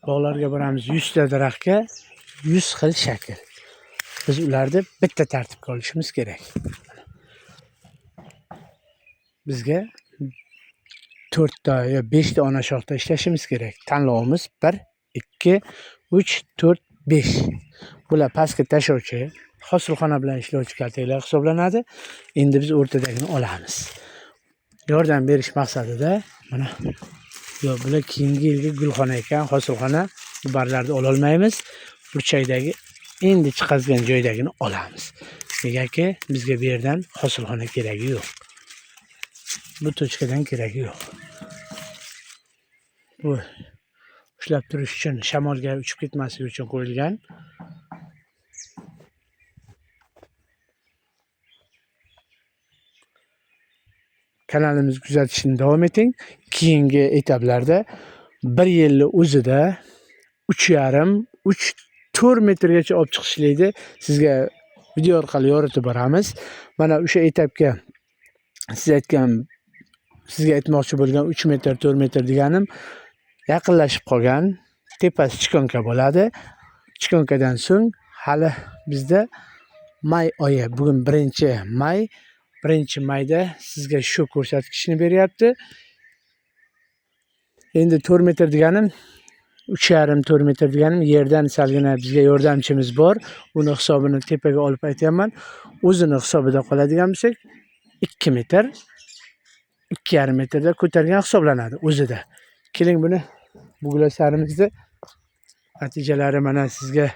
bog'larga boramiz, 100 ta daraxtga 100 xil shakl. Biz ularni bitta tartibga olishimiz kerak. Bizga 4 ta yo 5 ta ona shoxda ishlashimiz kerak. Tanlovimiz 1, 2, 3, 4, 5. Bular pastga tashlovchi, hosilxona bilan ishlovchi kaltaklar hisoblanadi. Endi biz o'rtadagini olamiz. Yordam berish maqsadida mana bular keyingi yilgi gulxona ekan, hosilxona. Bu barlarni ola olmaymiz. Burchakdagi endi chiqazgan joydagini olamiz. Negaki bizga bu yerdan hosilxona keragi yo'q. Bu tochkadan keragi yo'q. Bu ushlab turish uchun, shamolga uchib ketmasligi uchun qo'yilgan. Kanalimizni kuzatishni davom eting. Keyingi etaplarda 1 yilni o'zida 3,5, 4 metrgacha olib chiqishlikni sizga video orqali yoritib boramiz. Mana o'sha etapga sizga aytmoqchi bo'lgan 3 metr, 4 metr deganim yaqinlashib qolgan. Tepasi chikonka bo'ladi. Chikonkadan so'ng hali bizda may oyi, bugun 1-may. 1-mayda sizga shu ko'rsatkichni beryapti. Endi 4 metr deganim 3,5-4 metr deganim yerdan salgina bizga yordamchimiz bor. Uni hisobini tepaga olib aytayapman. O'zini hisobida qoladigan bo'lsak 2 metr, 2,5 metrda ko'targan hisoblanadi o'zida. Keling buni buglaslarimizni natijalari mana sizga